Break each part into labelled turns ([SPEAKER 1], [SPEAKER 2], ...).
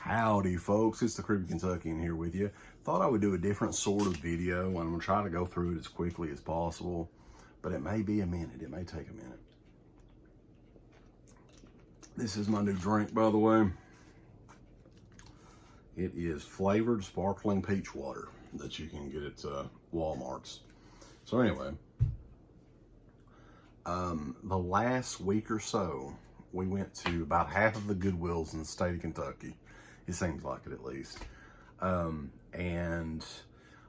[SPEAKER 1] Howdy folks, it's the Creepy Kentuckian here with you. Thought I would do a different sort of video, and I'm gonna try to go through it as quickly as possible, but it may be a minute, it may take a minute. This is my new drink, by the way. It is flavored sparkling peach water that you can get at Walmart's. So anyway, the last week or so, we went to about half of the Goodwills in the state of Kentucky. It seems like it, at least. And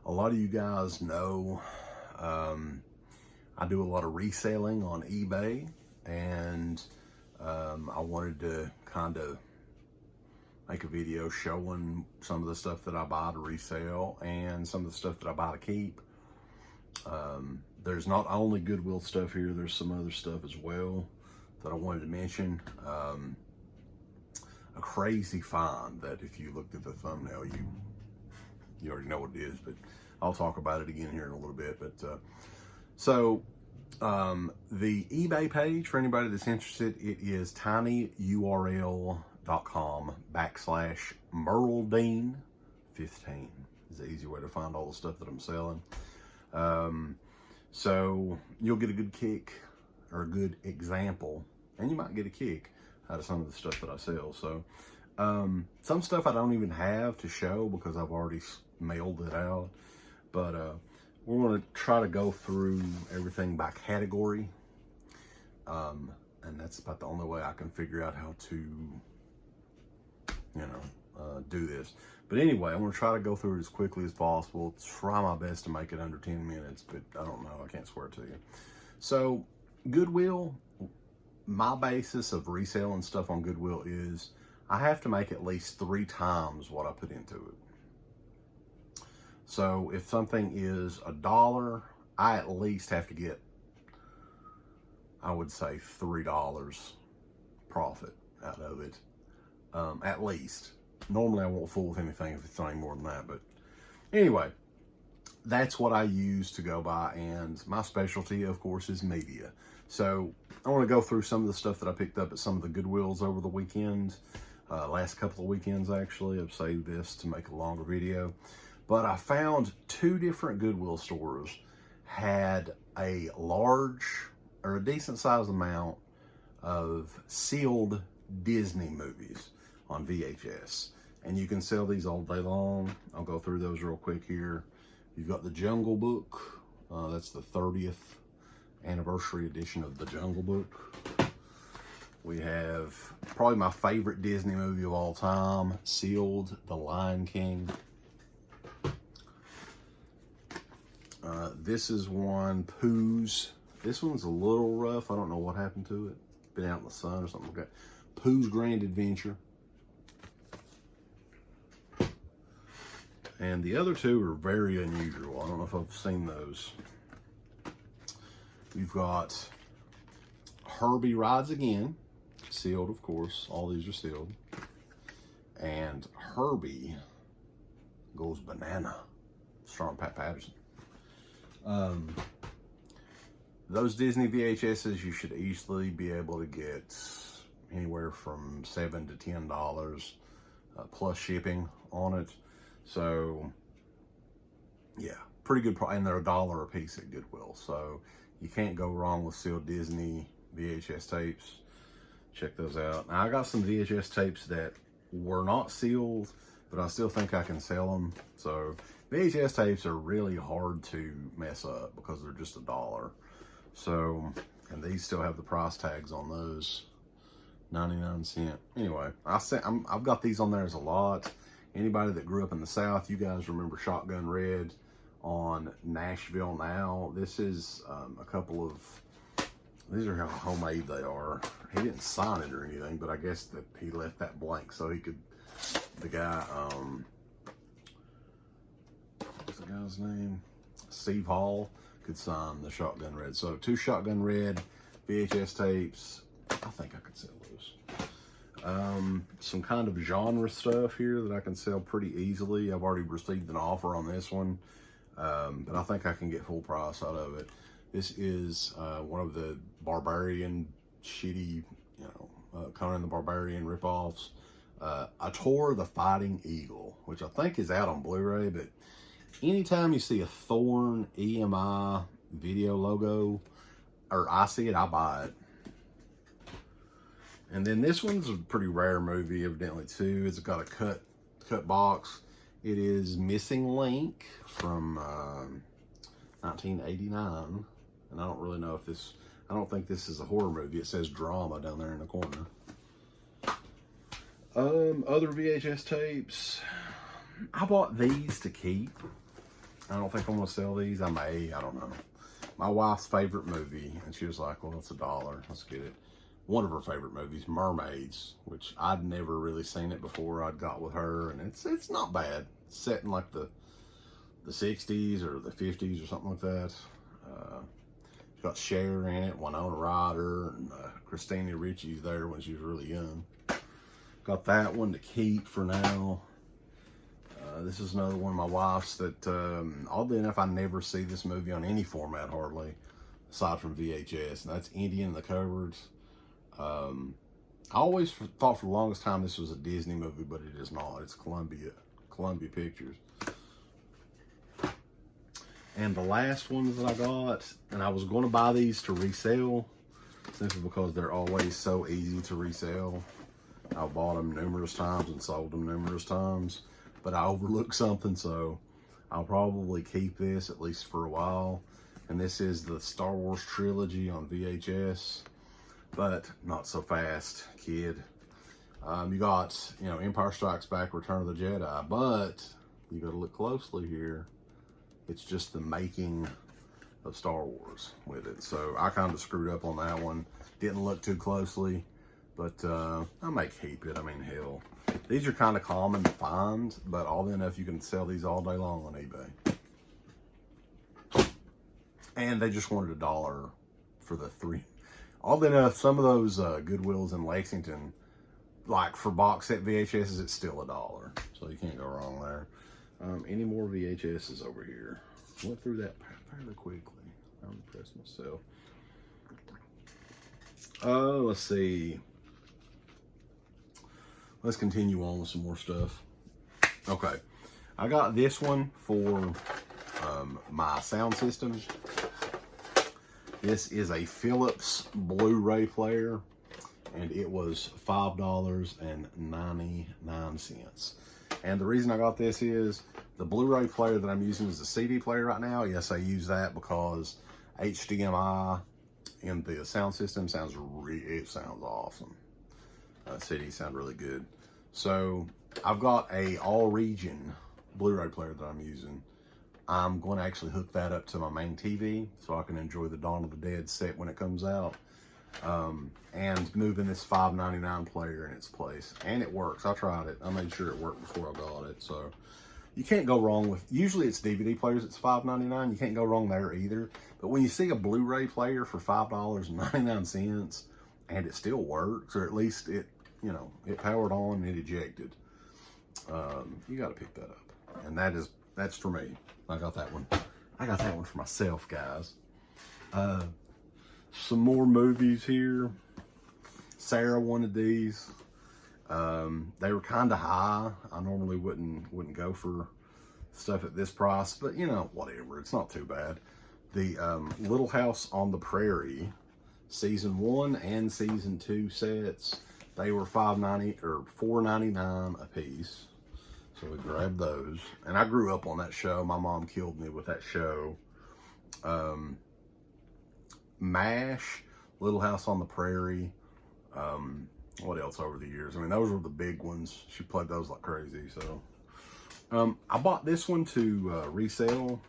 [SPEAKER 1] a lot of you guys know I do a lot of reselling on eBay, and I wanted to kind of make a video showing some of the stuff that I buy to resell and some of the stuff that I buy to keep. There's not only Goodwill stuff here, there's some other stuff as well that I wanted to mention. A crazy find that if you looked at the thumbnail, you already know what it is, but I'll talk about it again here in a little bit. But the eBay page, for anybody that's interested, it is tinyurl.com/Merledean15 is the easy way to find all the stuff that I'm selling. So you'll get a good kick or a good example, and you might get a kick out of some of the stuff that I sell. So some stuff I don't even have to show because I've already mailed it out, but we're going to try to go through everything by category, and that's about the only way I can figure out how to, do this. But anyway, I'm going to try to go through it as quickly as possible, try my best to make it under 10 minutes, but I don't know, I can't swear to you. So Goodwill, my basis of reselling stuff on Goodwill is I have to make at least 3 times what I put into it. So if something is $1, I at least have to get, I would say, $3 profit out of it, at least. Normally I won't fool with anything if it's any more than that, but anyway, that's what I use to go by, and my specialty, of course, is media. So I want to go through some of the stuff that I picked up at some of the Goodwills over the weekend, last couple of weekends actually. I've saved this to make a longer video, but I found 2 different Goodwill stores had a large or a decent sized amount of sealed Disney movies on VHS, and you can sell these all day long. I'll go through those real quick here. You've got the Jungle Book. That's the 30th anniversary edition of the Jungle Book. We have probably my favorite Disney movie of all time, sealed, The Lion King. This is one, Pooh's. This one's a little rough. I don't know what happened to it. Been out in the sun or something like that. Pooh's Grand Adventure. And the other 2 are very unusual. I don't know if I've seen those. We've got Herbie Rides Again, sealed, of course. All these are sealed. And Herbie Goes Banana, starring Pat Patterson. Those Disney VHSs, you should easily be able to get anywhere from $7 to $10 plus shipping on it. So yeah, pretty good price, and they're $1 a piece at Goodwill. So you can't go wrong with sealed Disney VHS tapes. Check those out. Now, I got some VHS tapes that were not sealed, but I still think I can sell them. So VHS tapes are really hard to mess up because they're just $1. So, and these still have the price tags on those, 99 cents. Anyway, I've got these on there as a lot. Anybody that grew up in the South, you guys remember Shotgun Red on Nashville Now. This is a couple of, these are how homemade they are. He didn't sign it or anything, but I guess that he left that blank so he could, the guy, what's the guy's name? Steve Hall could sign the Shotgun Red. So 2 Shotgun Red VHS tapes. I think I could sell those. Some kind of genre stuff here that I can sell pretty easily. I've already received an offer on this one, but I think I can get full price out of it. This is one of the Barbarian shitty, Conan the Barbarian ripoffs. Thor the Fighting Eagle, which I think is out on Blu-ray, but anytime you see a Thorn EMI video logo, or I see it, I buy it. And then this one's a pretty rare movie, evidently, too. It's got a cut box. It is Missing Link from 1989. And I don't really know if this, I don't think this is a horror movie. It says drama down there in the corner. Other VHS tapes. I bought these to keep. I don't think I'm going to sell these. I may, I don't know. My wife's favorite movie, and she was like, well, it's $1. Let's get it. One of her favorite movies, Mermaids, which I'd never really seen it before. I'd got with her, and it's not bad. It's set in like the 60s or the 50s or something like that. It's got Cher in it, Winona Ryder, and Christina Ricci's there when she was really young. Got that one to keep for now. This is another one of my wife's that, oddly enough, I never see this movie on any format hardly, aside from VHS, and that's Indian in the Cupboards. I always thought for the longest time this was a Disney movie, but it is not. It's Columbia Pictures. And the last ones that I got, and I was going to buy these to resell, simply because they're always so easy to resell. I've bought them numerous times and sold them numerous times, but I overlooked something, so I'll probably keep this at least for a while. And this is the Star Wars Trilogy on VHS, but not so fast, kid. You got, you know, Empire Strikes Back, Return of the Jedi, but you got to look closely here. It's just the making of Star Wars with it. So I kind of screwed up on that one. Didn't look too closely, but I may keep it. I mean, hell, these are kind of common to find, but oddly enough, you can sell these all day long on eBay. And they just wanted $1 for the 3. Oddly enough, some of those Goodwills in Lexington, like for box set VHSs, it's still $1. So you can't go wrong there. Any more VHSs over here? Went through that fairly quickly. I'm impressed myself. Let's see. Let's continue on with some more stuff. Okay. I got this one for my sound system. This is a Philips Blu-ray player, and it was $5.99. And the reason I got this is the Blu-ray player that I'm using is a CD player right now. Yes, I use that because HDMI in the sound system sounds awesome. CDs sound really good. So I've got a all-region Blu-ray player that I'm using. I'm going to actually hook that up to my main TV so I can enjoy the Dawn of the Dead set when it comes out. And moving this $5.99 player in its place. And it works. I tried it. I made sure it worked before I got it. So you can't go wrong with, usually it's DVD players, it's $5.99. You can't go wrong there either. But when you see a Blu-ray player for $5.99 and it still works, or at least it, you know, it powered on and it ejected, you got to pick that up. And that's for me. I got that one. I got that one for myself, guys. Some more movies here. Sarah wanted these. They were kind of high. I normally wouldn't go for stuff at this price, but you know, whatever. It's not too bad. The Little House on the Prairie, season 1 and season 2 sets. They were $5.90 or $4.99 a piece. So we grabbed those. And I grew up on that show. My mom killed me with that show. MASH, Little House on the Prairie. What else over the years? I mean, those were the big ones. She played those like crazy. So I bought this one to resell,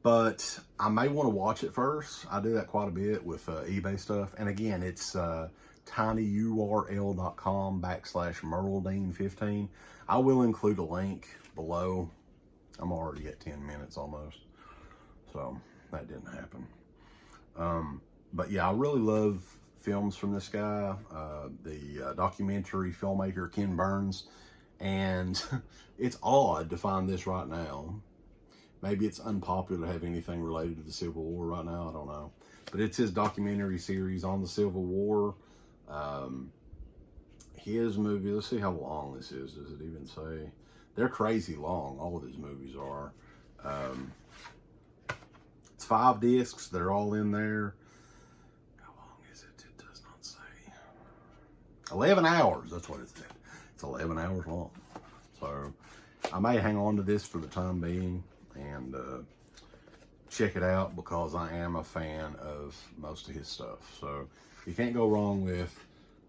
[SPEAKER 1] but I may want to watch it first. I do that quite a bit with eBay stuff. And again, it's tinyurl.com/Merledine15. I will include a link below. I'm already at 10 minutes almost, so that didn't happen. But yeah, I really love films from this guy, the documentary filmmaker Ken Burns, and it's odd to find this right now. Maybe it's unpopular to have anything related to the Civil War right now, I don't know. But it's his documentary series on the Civil War. his movie. Let's see how long this is. Does it even say? They're crazy long. All of his movies are. It's 5 discs. They're all in there. How long is it? It does not say. 11 hours. That's what it said. It's 11 hours long. So I may hang on to this for the time being and check it out, because I am a fan of most of his stuff. So you can't go wrong with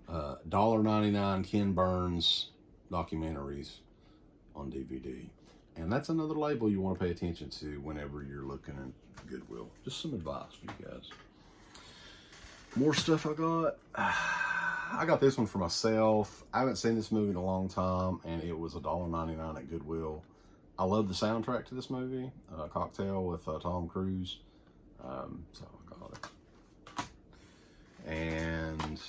[SPEAKER 1] $1.99 Ken Burns documentaries on DVD. And that's another label you want to pay attention to whenever you're looking at Goodwill. Just some advice for you guys. More stuff I got. I got this one for myself. I haven't seen this movie in a long time, and it was $1.99 at Goodwill. I love the soundtrack to this movie, Cocktail with Tom Cruise. So I got it. And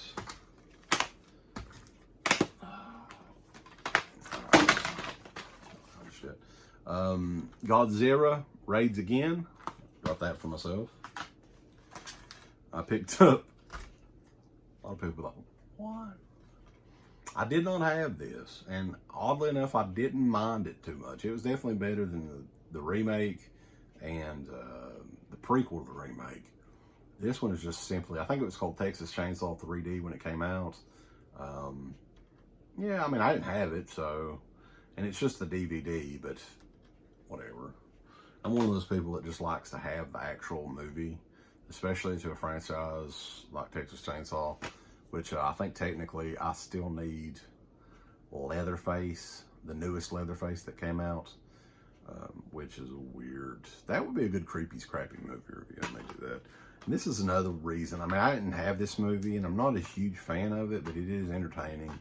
[SPEAKER 1] Godzilla Raids Again. Got that for myself. I picked up. A lot of people were like, what? I did not have this, and oddly enough, I didn't mind it too much. It was definitely better than the remake and the prequel to the remake. This one is just simply, I think it was called Texas Chainsaw 3D when it came out. Yeah, I mean, I didn't have it, so, and it's just the DVD, but whatever. I'm one of those people that just likes to have the actual movie, especially to a franchise like Texas Chainsaw, which I think technically I still need Leatherface, the newest Leatherface that came out, which is weird. That would be a good Creepy Scrappy movie review. I may do that. And this is another reason. I mean, I didn't have this movie, and I'm not a huge fan of it, but it is entertaining.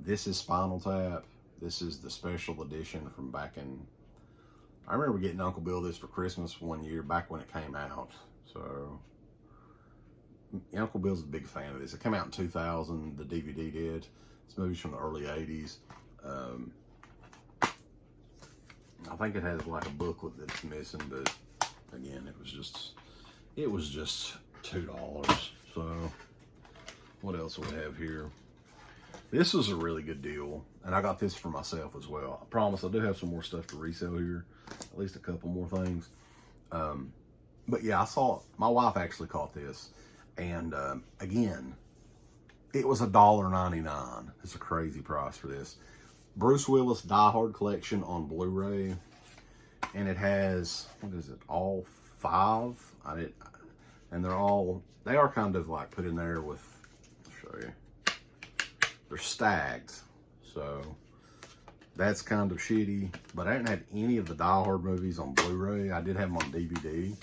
[SPEAKER 1] This is Spinal Tap. This is the special edition from back in, I remember getting Uncle Bill this for Christmas one year back when it came out. So Uncle Bill's a big fan of this. It came out in 2000, the DVD did. This movie's from the early 80s. I think it has like a booklet that's missing, but again, it was just $2. So what else do we have here? This was a really good deal, and I got this for myself as well. I promise I do have some more stuff to resell here, at least a couple more things. But yeah, I saw, my wife actually caught this, and again, it was $1.99. It's a crazy price for this. Bruce Willis Die Hard collection on Blu-ray, and it has, what is it, all 5? And they are kind of like put in there with, I'll show you. They're stacked, so that's kind of shitty. But I didn't have any of the Die Hard movies on Blu-ray. I did have them on DVD.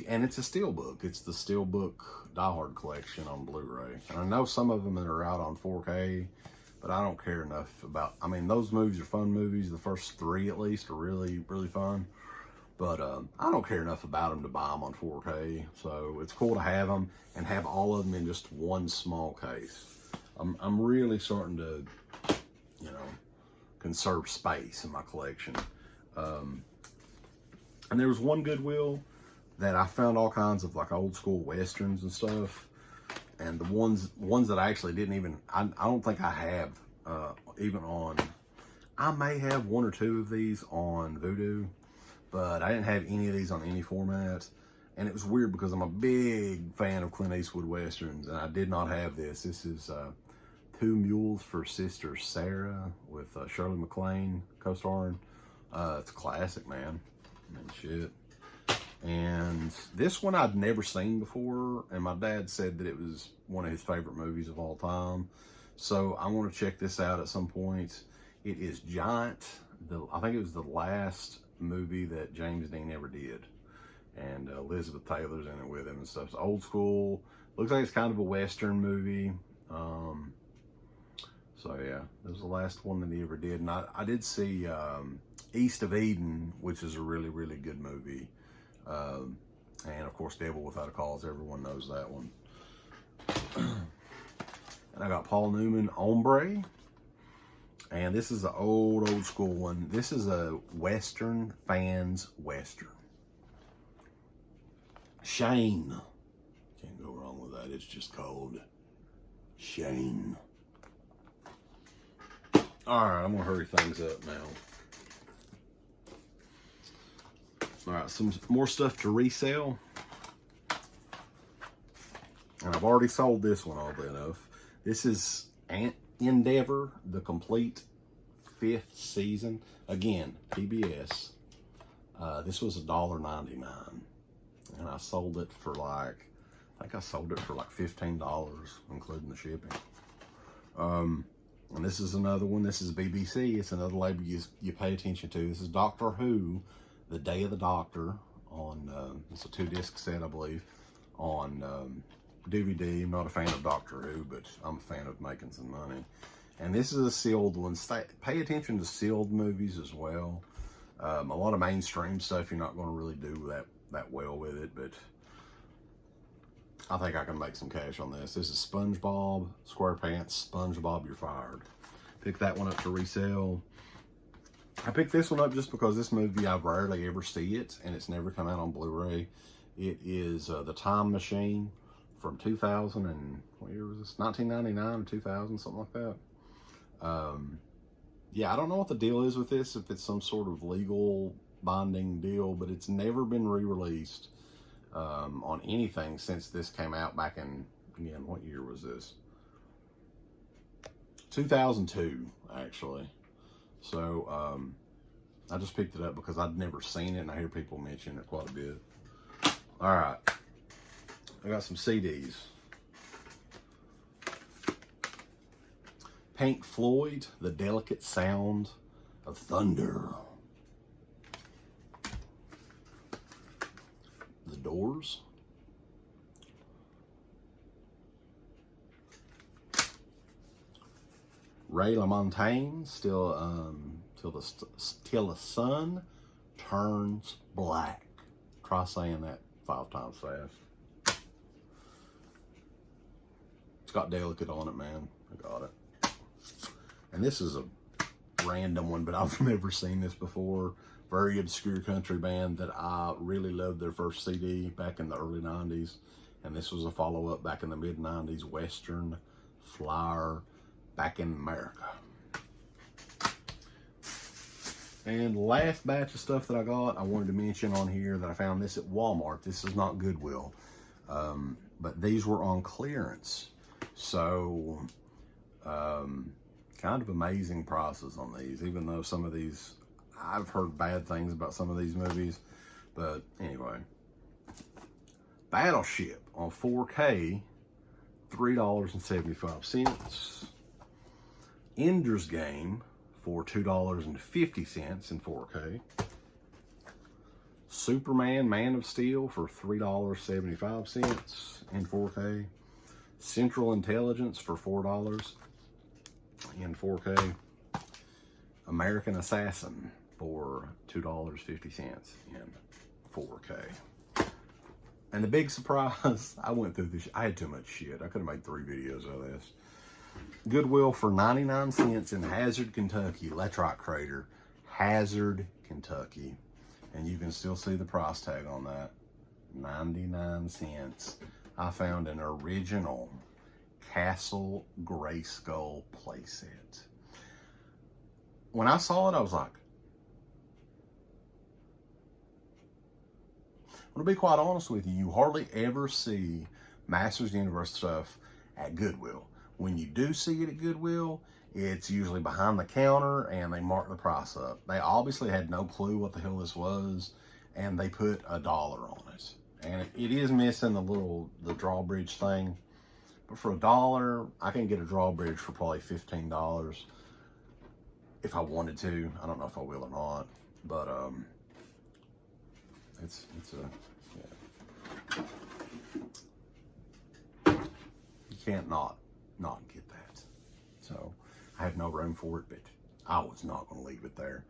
[SPEAKER 1] And it's a steelbook. It's the steelbook Die Hard collection on Blu-ray. And I know some of them that are out on 4K, but I don't care enough about. I mean, those movies are fun movies. The first 3 at least are really, really fun. But I don't care enough about them to buy them on 4K. So it's cool to have them and have all of them in just one small case. I'm really starting to, you know, conserve space in my collection. And there was one Goodwill that I found all kinds of like old school Westerns and stuff. And the ones that I actually didn't even, I don't think I have even on, I may have 1 or 2 of these on Vudu, but I didn't have any of these on any format. And it was weird because I'm a big fan of Clint Eastwood Westerns, and I did not have this. This is Two Mules for Sister Sarah with Shirley MacLaine co-starring. It's a classic, man. I mean, shit. And this one I'd never seen before, and my dad said that it was one of his favorite movies of all time. So I want to check this out at some point. It is Giant. I think it was the last movie that James Dean ever did. And Elizabeth Taylor's in it with him and stuff. It's old school. Looks like it's kind of a Western movie. So yeah, that was the last one that he ever did. And I did see East of Eden, which is a really, really good movie. And of course, Devil Without a Cause. Everyone knows that one. And I got Paul Newman, Ombre. And this is an old school one. This is a Western fans Western. Shane. Can't go wrong with that. It's just called Shane. All right, I'm gonna hurry things up now. All right, some more stuff to resell. And I've already sold this one, oddly enough. This is Endeavor, the complete 5th season. Again, PBS. This was $1.99. And I sold it for like, I think I sold it for like $15, including the shipping. And this is another one. This is BBC. It's another label you pay attention to. This is Doctor Who, The Day of the Doctor, on, it's a 2-disc set, I believe, on DVD. I'm not a fan of Doctor Who, but I'm a fan of making some money. And this is a sealed one. Pay attention to sealed movies as well. A lot of mainstream stuff you're not going to really do that well with it, but I think I can make some cash on this. This is SpongeBob SquarePants, SpongeBob You're Fired. Pick that one up to resell. I picked this one up just because this movie, I rarely ever see it, and it's never come out on Blu-ray. It is The Time Machine from 2000 and, what year was this? 1999 or 2000, something like that. Yeah, I don't know what the deal is with this, if it's some sort of legal binding deal, but it's never been re-released on anything since this came out back in, again, what year was this? 2002, actually. So, I just picked it up because I'd never seen it, and I hear people mention it quite a bit. All right. I got some CDs. Pink Floyd, The Delicate Sound of Thunder. The Doors. Ray LaMontagne, till the sun turns black. Try saying that 5 times fast. It's got Delicate on it, man. I got it. And this is a random one, but I've never seen this before. Very obscure country band that I really loved their first CD back in the early 90s. And this was a follow-up back in the mid-90s, Western Flyer, Back in America. And last batch of stuff that I got, I wanted to mention on here that I found this at Walmart. This is not Goodwill, but these were on clearance. So, kind of amazing prices on these, even though some of these, I've heard bad things about some of these movies. But anyway, Battleship on 4K, $3.75. Ender's Game for $2.50 in 4K. Superman Man of Steel for $3.75 in 4K. Central Intelligence for $4 in 4K. American Assassin for $2.50 in 4K. And the big surprise, I went through this, I had too much shit. I could have made 3 videos of this. Goodwill for 99 cents in Hazard, Kentucky. Latrite Crater, Hazard, Kentucky. And you can still see the price tag on that. 99 cents. I found an original Castle Grayskull playset. When I saw it, I was like, I'm going to be quite honest with you, you hardly ever see Masters Universe stuff at Goodwill. When you do see it at Goodwill, it's usually behind the counter and they mark the price up. They obviously had no clue what the hell this was, and they put $1 on it. And it is missing the drawbridge thing. But for $1, I can get a drawbridge for probably $15 if I wanted to. I don't know if I will or not, but it's you can't not get that. So I have no room for it, but I was not going to leave it there.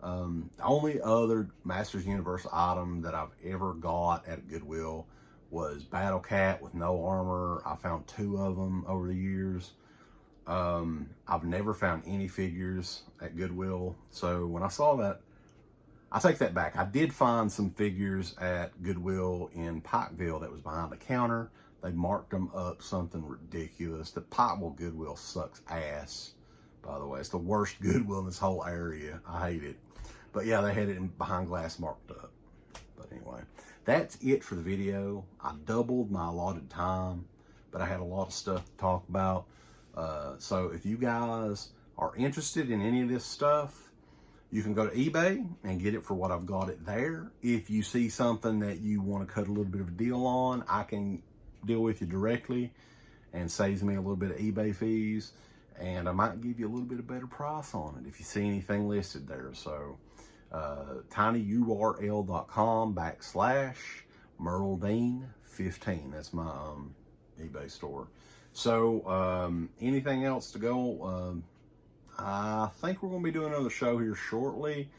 [SPEAKER 1] The only other Masters Universe item that I've ever got at Goodwill was Battle Cat with no armor. I found 2 of them over the years. I've never found any figures at Goodwill. So when I saw that, I take that back. I did find some figures at Goodwill in Pikeville that was behind the counter. They marked them up something ridiculous. The Pikeville Goodwill sucks ass, by the way. It's the worst Goodwill in this whole area. I hate it. But yeah, they had it in behind glass marked up. But anyway, that's it for the video. I doubled my allotted time, but I had a lot of stuff to talk about. So if you guys are interested in any of this stuff, you can go to eBay and get it for what I've got it there. If you see something that you want to cut a little bit of a deal on, I can deal with you directly and saves me a little bit of eBay fees. And I might give you a little bit of better price on it if you see anything listed there. So tinyurl.com/MerleDean15. That's my eBay store. So anything else to go? I think we're going to be doing another show here shortly.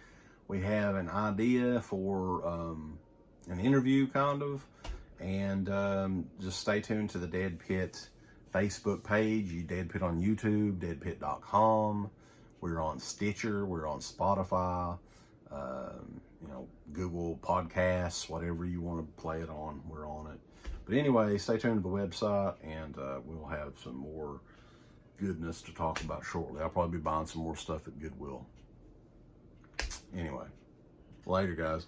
[SPEAKER 1] We have an idea for an interview, kind of. And just stay tuned to the Dead Pit Facebook page. Dead Pit on YouTube, deadpit.com. We're on Stitcher. We're on Spotify. You know, Google Podcasts, whatever you want to play it on, we're on it. But anyway, stay tuned to the website, and we'll have some more goodness to talk about shortly. I'll probably be buying some more stuff at Goodwill. Anyway, later, guys.